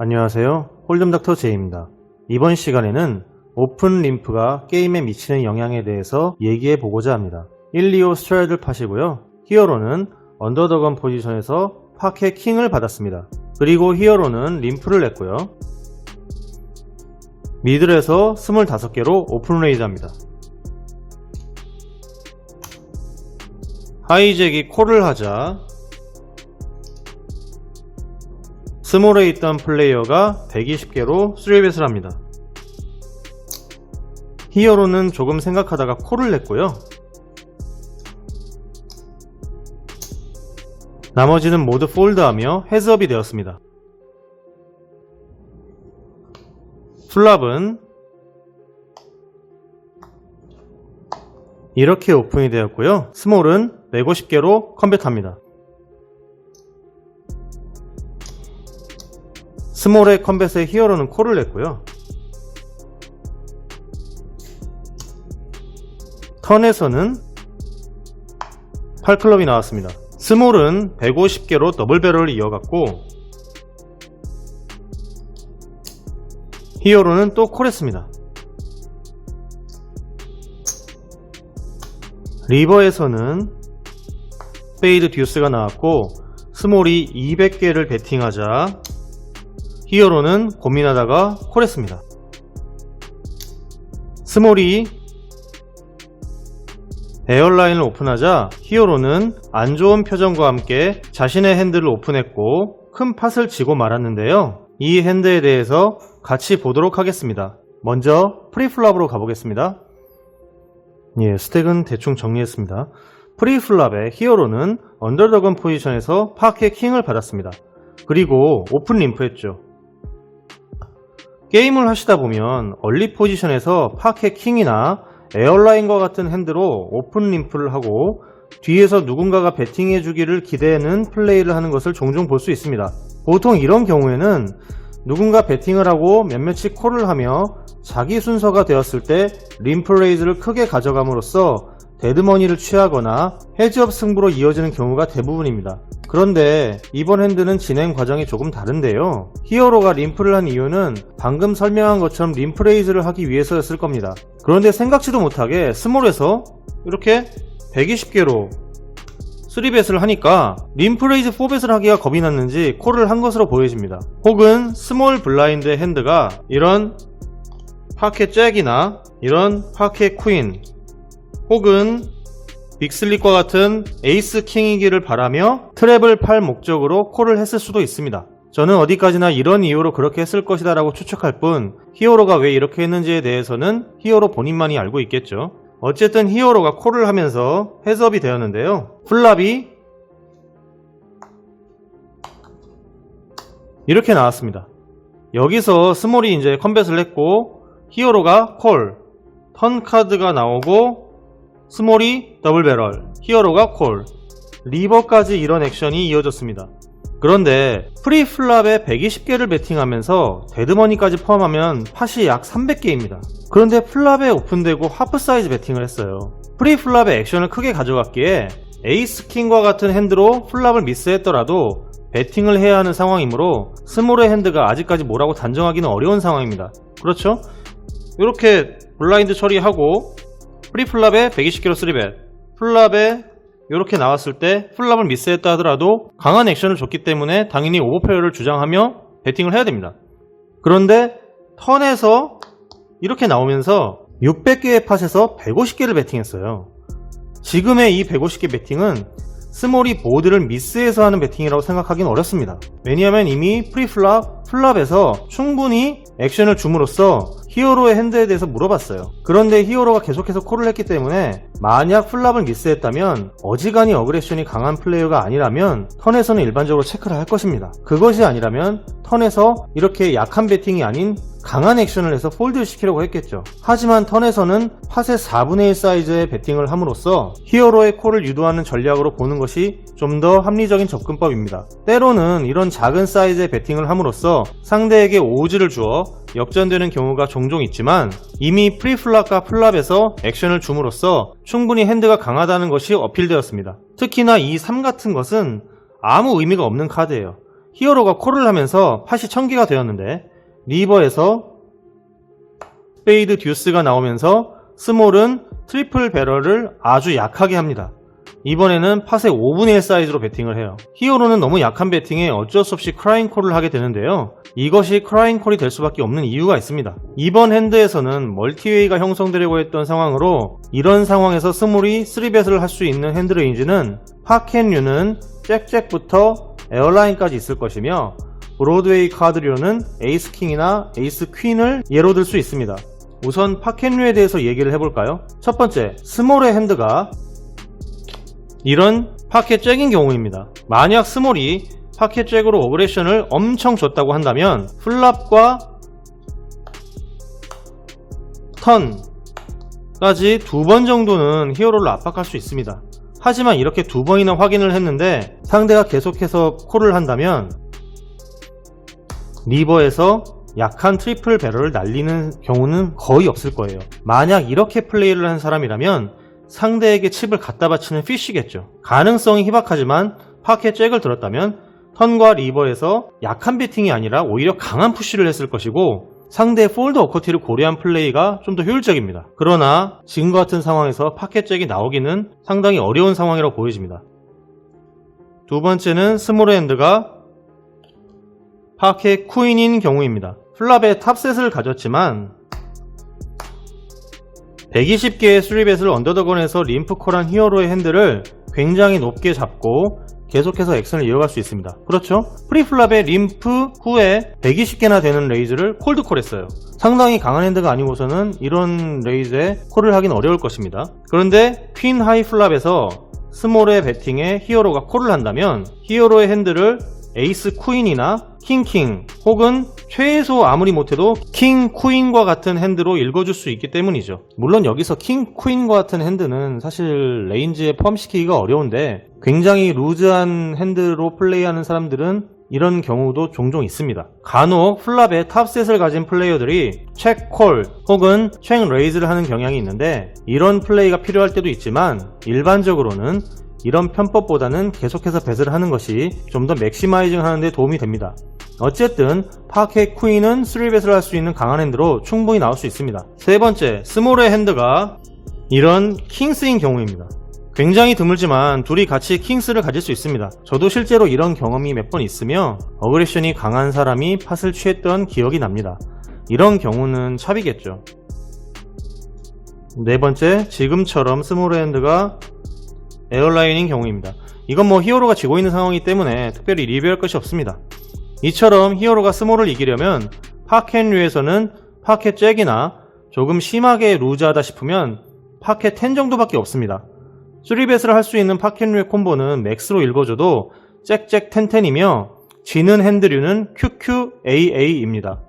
안녕하세요. 홀덤닥터 제이입니다. 이번 시간에는 오픈 림프가 게임에 미치는 영향에 대해서 얘기해 보고자 합니다. 1, 2호 스트라이드를 파시고요. 히어로는 언더더건 포지션에서 파켓 킹을 받았습니다. 그리고 히어로는 림프를 냈고요. 미들에서 25개로 오픈 레이즈 합니다. 하이잭이 콜을 하자 스몰에 있던 플레이어가 120개로 3벳을 합니다. 히어로는 조금 생각하다가 콜을 냈고요. 나머지는 모두 폴드하며 헤즈업이 되었습니다. 플랍은 이렇게 오픈이 되었고요. 스몰은 150개로 컴뱃합니다. 스몰의 컴뱃에 히어로는 콜을 냈고요. 턴에서는 8클럽이 나왔습니다. 스몰은 150개로 더블 배럴을 이어갔고 히어로는 또 콜했습니다. 리버에서는 페이드 듀스가 나왔고 스몰이 200개를 베팅하자 히어로는 고민하다가 콜했습니다. 스몰이 에어라인을 오픈하자 히어로는 안 좋은 표정과 함께 자신의 핸드를 오픈했고 큰 팟을 쥐고 말았는데요. 이 핸드에 대해서 같이 보도록 하겠습니다. 먼저 프리플랍으로 가보겠습니다. 스택은 대충 정리했습니다. 프리플랍의 히어로는 언더더건 포지션에서 파켓 킹을 받았습니다. 그리고 오픈 림프 했죠. 게임을 하시다 보면 얼리 포지션에서 파켓 킹이나 에어라인과 같은 핸드로 오픈 림프를 하고 뒤에서 누군가가 배팅해주기를 기대하는 플레이를 하는 것을 종종 볼 수 있습니다. 보통 이런 경우에는 누군가 배팅을 하고 몇몇이 콜을 하며 자기 순서가 되었을 때 림프 레이즈를 크게 가져감으로써 데드머니를 취하거나 헤즈업 승부로 이어지는 경우가 대부분입니다. 그런데 이번 핸드는 진행 과정이 조금 다른데요. 히어로가 림프를 한 이유는 방금 설명한 것처럼 림프 레이즈를 하기 위해서였을 겁니다. 그런데 생각지도 못하게 스몰에서 이렇게 120개로 3벳을 하니까 림프 레이즈 4벳을 하기가 겁이 났는지 콜을 한 것으로 보여집니다. 혹은 스몰 블라인드 핸드가 이런 파켓 잭이나 이런 파켓 퀸 혹은 빅슬립과 같은 에이스 킹이기를 바라며 트랩을 팔 목적으로 콜을 했을 수도 있습니다. 저는 어디까지나 이런 이유로 그렇게 했을 것이다 라고 추측할 뿐 히어로가 왜 이렇게 했는지에 대해서는 히어로 본인만이 알고 있겠죠. 어쨌든 히어로가 콜을 하면서 헤즈업이 되었는데요. 플랍이 이렇게 나왔습니다. 여기서 스몰이 이제 컴뱃을 했고 히어로가 콜, 턴 카드가 나오고 스몰이 더블 배럴, 히어로가 콜, 리버까지 이런 액션이 이어졌습니다. 그런데 프리플랍에 120개를 베팅하면서 데드머니까지 포함하면 팟이 약 300개입니다. 그런데 플랍에 오픈되고 하프 사이즈 베팅을 했어요. 프리플랍의 액션을 크게 가져갔기에 에이스 킹과 같은 핸드로 플랍을 미스했더라도 베팅을 해야 하는 상황이므로 스몰의 핸드가 아직까지 뭐라고 단정하기는 어려운 상황입니다. 그렇죠? 이렇게 블라인드 처리하고 프리플랍에 120개로 3벳, 플랍에 이렇게 나왔을 때 플랍을 미스했다 하더라도 강한 액션을 줬기 때문에 당연히 오버페어를 주장하며 배팅을 해야 됩니다. 그런데 턴에서 이렇게 나오면서 600개의 팟에서 150개를 배팅했어요. 지금의 이 150개 배팅은 스몰이 보드를 미스해서 하는 배팅이라고 생각하기는 어렵습니다. 왜냐하면 이미 플랍에서 충분히 액션을 줌으로써 히어로의 핸드에 대해서 물어봤어요. 그런데 히어로가 계속해서 콜을 했기 때문에 만약 플랍을 미스했다면 어지간히 어그레션이 강한 플레이어가 아니라면 턴에서는 일반적으로 체크를 할 것입니다. 그것이 아니라면 턴에서 이렇게 약한 배팅이 아닌 강한 액션을 해서 폴드를 시키려고 했겠죠. 하지만 턴에서는 팟의 4분의 1 사이즈의 배팅을 함으로써 히어로의 콜을 유도하는 전략으로 보는 것이 좀 더 합리적인 접근법입니다. 때로는 이런 작은 사이즈의 배팅을 함으로써 상대에게 오즈를 주어 역전되는 경우가 종종 있지만 이미 프리플랍과 플랍에서 액션을 줌으로써 충분히 핸드가 강하다는 것이 어필되었습니다. 특히나 이 3 같은 것은 아무 의미가 없는 카드예요. 히어로가 콜을 하면서 팟이 1000개가 되었는데 리버에서 스페이드 듀스가 나오면서 스몰은 트리플 배럴을 아주 약하게 합니다. 이번에는 팟의 5분의 1 사이즈로 배팅을 해요. 히어로는 너무 약한 배팅에 어쩔 수 없이 크라잉 콜을 하게 되는데요. 이것이 크라잉 콜이 될 수밖에 없는 이유가 있습니다. 이번 핸드에서는 멀티웨이가 형성되려고 했던 상황으로 이런 상황에서 스몰이 3벳을 할 수 있는 핸드 레인지는 팟앤류는 잭잭부터 에어라인까지 있을 것이며 브로드웨이 카드류는 에이스 킹이나 에이스 퀸을 예로 들 수 있습니다. 우선 팟앤류에 대해서 얘기를 해볼까요? 첫 번째, 스몰의 핸드가 이런 파켓 잭인 경우입니다. 만약 스몰이 파켓 잭으로 어그레션을 엄청 줬다고 한다면 플랍과 턴까지 2번 정도는 히어로를 압박할 수 있습니다. 하지만 이렇게 2번이나 확인을 했는데 상대가 계속해서 콜을 한다면 리버에서 약한 트리플 배럴을 날리는 경우는 거의 없을 거예요. 만약 이렇게 플레이를 한 사람이라면 상대에게 칩을 갖다 바치는 피쉬겠죠. 가능성이 희박하지만 파켓 잭을 들었다면 턴과 리버에서 약한 배팅이 아니라 오히려 강한 푸시를 했을 것이고 상대의 폴드 어커티를 고려한 플레이가 좀 더 효율적입니다. 그러나 지금과 같은 상황에서 파켓 잭이 나오기는 상당히 어려운 상황이라고 보여집니다. 두 번째는 스몰 핸드가 파켓 퀸인 경우입니다. 플랍의 탑셋을 가졌지만 120개의 3벳을 언더더건에서 림프콜한 히어로의 핸들을 굉장히 높게 잡고 계속해서 액션을 이어갈 수 있습니다. 그렇죠? 프리플랍의 림프 후에 120개나 되는 레이즈를 콜드콜했어요. 상당히 강한 핸드가 아니고서는 이런 레이즈에 콜을 하긴 어려울 것입니다. 그런데 퀸 하이 플랍에서 스몰의 배팅에 히어로가 콜을 한다면 히어로의 핸들을 에이스 퀸이나 킹 혹은 최소 아무리 못해도 킹 퀸과 같은 핸드로 읽어줄 수 있기 때문이죠. 물론 여기서 킹 퀸과 같은 핸드는 사실 레인지에 포함시키기가 어려운데 굉장히 루즈한 핸드로 플레이하는 사람들은 이런 경우도 종종 있습니다. 간혹 플랍의 탑셋을 가진 플레이어들이 책 콜 혹은 책 레이즈를 하는 경향이 있는데 이런 플레이가 필요할 때도 있지만 일반적으로는 이런 편법보다는 계속해서 배슬을 하는 것이 좀 더 맥시마이징 하는 데 도움이 됩니다. 어쨌든 파켓 퀸은 3벳을 할 수 있는 강한 핸드로 충분히 나올 수 있습니다. 세 번째, 스몰의 핸드가 이런 킹스인 경우입니다. 굉장히 드물지만 둘이 같이 킹스를 가질 수 있습니다. 저도 실제로 이런 경험이 몇 번 있으며 어그레션이 강한 사람이 팟을 취했던 기억이 납니다. 이런 경우는 찹이겠죠. 네 번째, 지금처럼 스몰 핸드가 에어라인인 경우입니다. 이건 뭐 히어로가 지고 있는 상황이기 때문에 특별히 리뷰할 것이 없습니다. 이처럼 히어로가 스몰을 이기려면 파켓류에서는 파켓 잭이나 조금 심하게 루즈하다 싶으면 파켓 10 정도밖에 없습니다. 3벳을 할 수 있는 파켓류의 콤보는 맥스로 읽어줘도 잭잭 1010이며 지는 핸드류는 QQAA입니다.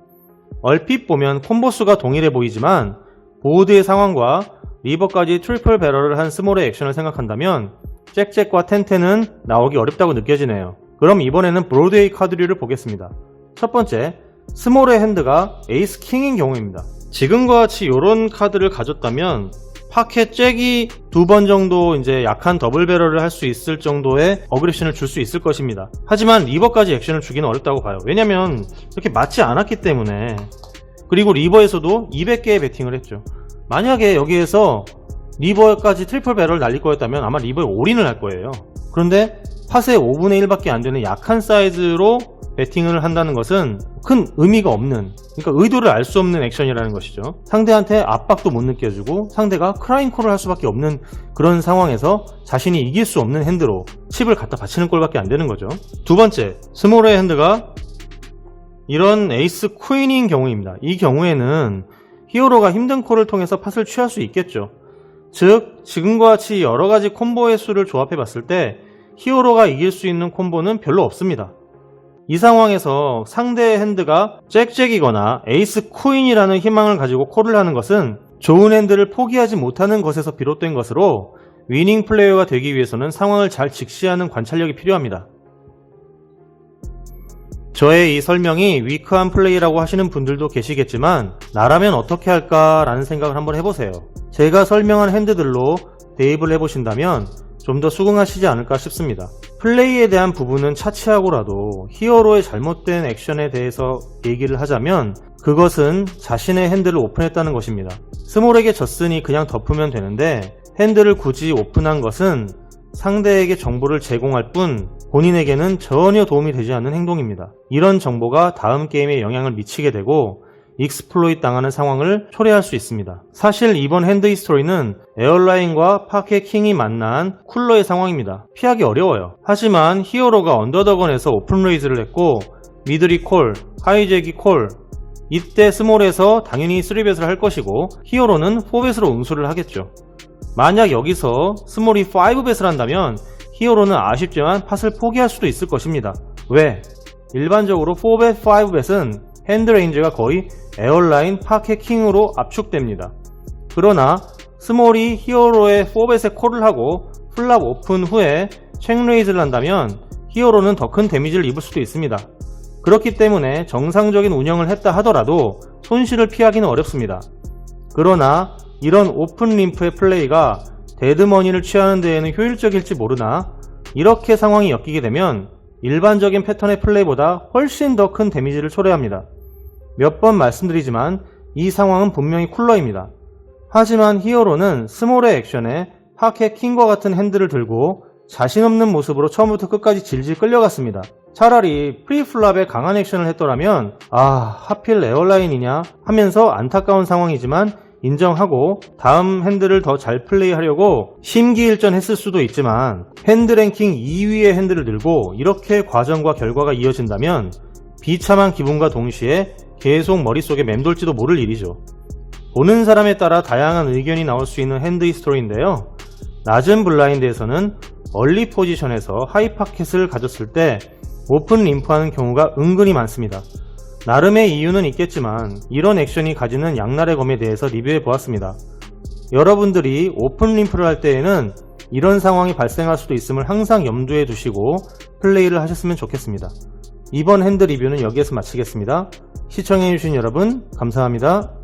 얼핏 보면 콤보 수가 동일해 보이지만 보드의 상황과 리버까지 트리플 배럴을 한 스몰의 액션을 생각한다면 잭잭과 1010은 나오기 어렵다고 느껴지네요. 그럼 이번에는 브로드웨이 카드류를 보겠습니다. 첫 번째, 스몰의 핸드가 에이스 킹인 경우입니다. 지금과 같이 이런 카드를 가졌다면 파켓 잭이 2번 정도 이제 약한 더블 배럴을 할 수 있을 정도의 어그레션을 줄 수 있을 것입니다. 하지만 리버까지 액션을 주기는 어렵다고 봐요. 왜냐면 이렇게 맞지 않았기 때문에. 그리고 리버에서도 200개의 배팅을 했죠. 만약에 여기에서 리버까지 트리플 배럴을 날릴 거였다면 아마 리버에 올인을 할 거예요. 그런데 팟의 5분의 1밖에 안 되는 약한 사이즈로 배팅을 한다는 것은 큰 의미가 없는, 그러니까 의도를 알 수 없는 액션이라는 것이죠. 상대한테 압박도 못 느껴주고 상대가 크라잉콜을 할 수밖에 없는 그런 상황에서 자신이 이길 수 없는 핸드로 칩을 갖다 바치는 꼴밖에 안 되는 거죠. 두 번째, 스몰의 핸드가 이런 에이스 퀸인 경우입니다. 이 경우에는 히어로가 힘든 콜을 통해서 팟을 취할 수 있겠죠. 즉, 지금과 같이 여러가지 콤보의 수를 조합해 봤을 때 히어로가 이길 수 있는 콤보는 별로 없습니다. 이 상황에서 상대의 핸드가 잭잭이거나 에이스 퀸이라는 희망을 가지고 콜을 하는 것은 좋은 핸드를 포기하지 못하는 것에서 비롯된 것으로 위닝 플레이어가 되기 위해서는 상황을 잘 직시하는 관찰력이 필요합니다. 저의 이 설명이 위크한 플레이라고 하시는 분들도 계시겠지만 나라면 어떻게 할까 라는 생각을 한번 해보세요. 제가 설명한 핸드들로 대입을 해보신다면 좀 더 수긍하시지 않을까 싶습니다. 플레이에 대한 부분은 차치하고라도 히어로의 잘못된 액션에 대해서 얘기를 하자면 그것은 자신의 핸들을 오픈했다는 것입니다. 스몰에게 졌으니 그냥 덮으면 되는데 핸들을 굳이 오픈한 것은 상대에게 정보를 제공할 뿐 본인에게는 전혀 도움이 되지 않는 행동입니다. 이런 정보가 다음 게임에 영향을 미치게 되고 익스플로잇 당하는 상황을 초래할 수 있습니다. 사실 이번 핸드 히스토리는 에어라인과 파케 킹이 만난 쿨러의 상황입니다. 피하기 어려워요. 하지만 히어로가 언더더건에서 오픈 레이즈를 했고 미들이 콜, 하이잭이 콜, 이때 스몰에서 당연히 3벳을 할 것이고 히어로는 4벳으로 응수를 하겠죠. 만약 여기서 스몰이 5벳을 한다면 히어로는 아쉽지만 팟을 포기할 수도 있을 것입니다. 왜? 일반적으로 4벳, 5벳은 핸드 레인지가 거의 에어라인, 파케 킹으로 압축됩니다. 그러나 스몰이 히어로의 4벳에 콜을 하고 플랍 오픈 후에 책 레이즈를 한다면 히어로는 더 큰 데미지를 입을 수도 있습니다. 그렇기 때문에 정상적인 운영을 했다 하더라도 손실을 피하기는 어렵습니다. 그러나 이런 오픈 림프의 플레이가 데드머니를 취하는 데에는 효율적일지 모르나 이렇게 상황이 엮이게 되면 일반적인 패턴의 플레이보다 훨씬 더 큰 데미지를 초래합니다. 몇 번 말씀드리지만 이 상황은 분명히 쿨러입니다. 하지만 히어로는 스몰의 액션에 파케 킹과 같은 핸들을 들고 자신 없는 모습으로 처음부터 끝까지 질질 끌려갔습니다. 차라리 프리플랍에 강한 액션을 했더라면 하필 에어라인이냐 하면서 안타까운 상황이지만 인정하고 다음 핸들을 더 잘 플레이하려고 심기일전했을 수도 있지만 핸드 랭킹 2위의 핸들을 들고 이렇게 과정과 결과가 이어진다면 비참한 기분과 동시에 계속 머릿속에 맴돌지도 모를 일이죠. 보는 사람에 따라 다양한 의견이 나올 수 있는 핸드 히스토리인데요. 낮은 블라인드에서는 얼리 포지션에서 하이 파켓을 가졌을 때 오픈 림프하는 경우가 은근히 많습니다. 나름의 이유는 있겠지만 이런 액션이 가지는 양날의 검에 대해서 리뷰해 보았습니다. 여러분들이 오픈 림프를 할 때에는 이런 상황이 발생할 수도 있음을 항상 염두에 두시고 플레이를 하셨으면 좋겠습니다. 이번 핸드 리뷰는 여기에서 마치겠습니다. 시청해주신 여러분 감사합니다.